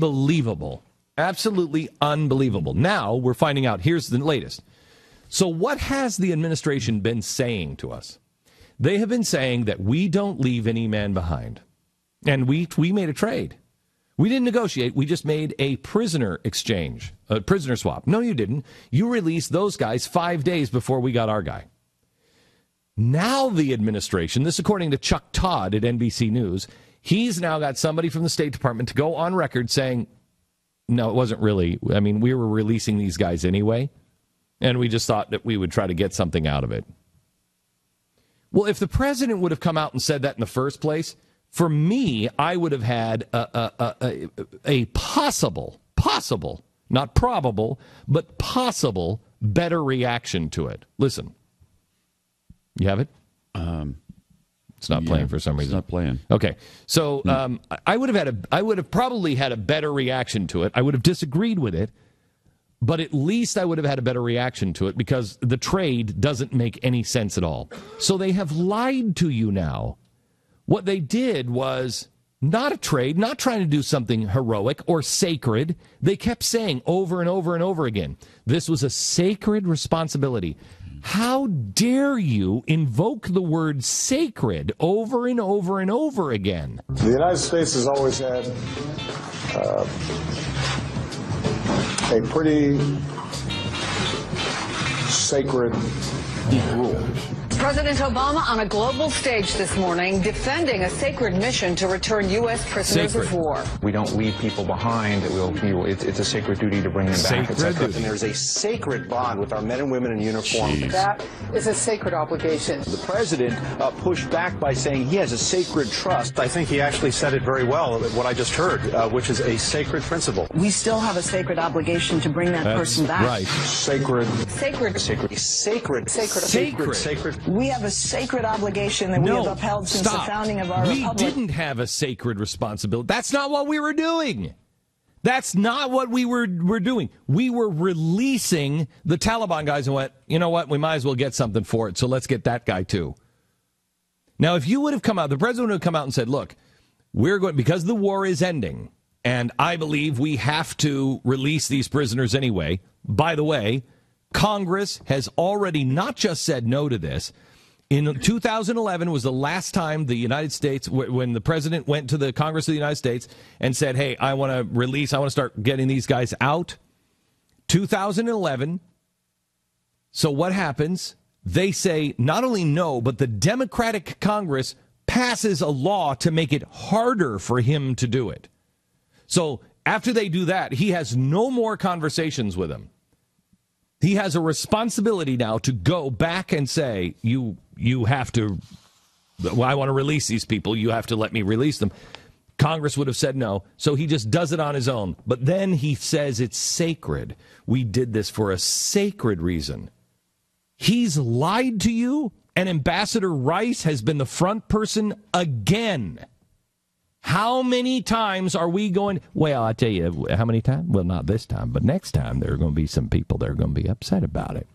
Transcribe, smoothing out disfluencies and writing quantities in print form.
unbelievable. Absolutely unbelievable. Now we're finding out. Here's the latest. So what has the administration been saying to us? They have been saying that we don't leave any man behind. And we made a trade. We didn't negotiate. We just made a prisoner exchange, a prisoner swap. No, you didn't. You released those guys 5 days before we got our guy. Now the administration, this according to Chuck Todd at NBC News, he's now got somebody from the State Department to go on record saying, no, it wasn't really. I mean, we were releasing these guys anyway, and we just thought that we would try to get something out of it. Well, if the president would have come out and said that in the first place, for me, I would have had a possible, not probable, but possible better reaction to it. Listen. You have it? It's not playing for some reason. It's not playing. Okay. So I would have probably had a better reaction to it. I would have disagreed with it, but at least I would have had a better reaction to it because the trade doesn't make any sense at all. So they have lied to you now. What they did was not a trade, not trying to do something heroic or sacred. They kept saying over and over and over again, this was a sacred responsibility. How dare you invoke the word sacred over and over and over again? The United States has always had a pretty sacred rule. President Obama on a global stage this morning defending a sacred mission to return U.S. prisoners of war. We don't leave people behind. It's a sacred duty to bring them back. And there's a sacred bond with our men and women in uniform. Jeez. That is a sacred obligation. The president pushed back by saying he has a sacred trust. I think he actually said it very well, what I just heard, which is a sacred principle. We still have a sacred obligation to bring that person back. Right. Sacred. Sacred. Sacred. Sacred. Sacred. Sacred. We have a sacred obligation that we have upheld since the founding of our republic. We didn't have a sacred responsibility. That's not what we were doing. That's not what we were doing. We were releasing the Taliban guys and went, you know what, we might as well get something for it, so let's get that guy too. Now, if you would have come out, the president would have come out and said, look, we're going, because the war is ending, and I believe we have to release these prisoners anyway. By the way, Congress has already not just said no to this. In 2011 was the last time the United States, when the president went to the Congress of the United States and said, hey, I want to start getting these guys out. 2011. So what happens? They say not only no, but the Democratic Congress passes a law to make it harder for him to do it. So after they do that, he has no more conversations with them. He has a responsibility now to go back and say, you have to, I want to release these people. You have to let me release them. Congress would have said no, so he just does it on his own. But then he says it's sacred. We did this for a sacred reason. He's lied to you, and Ambassador Rice has been the front person again. How many times are we going, well, I tell you, how many times? Well, not this time, but next time there are going to be some people that are going to be upset about it.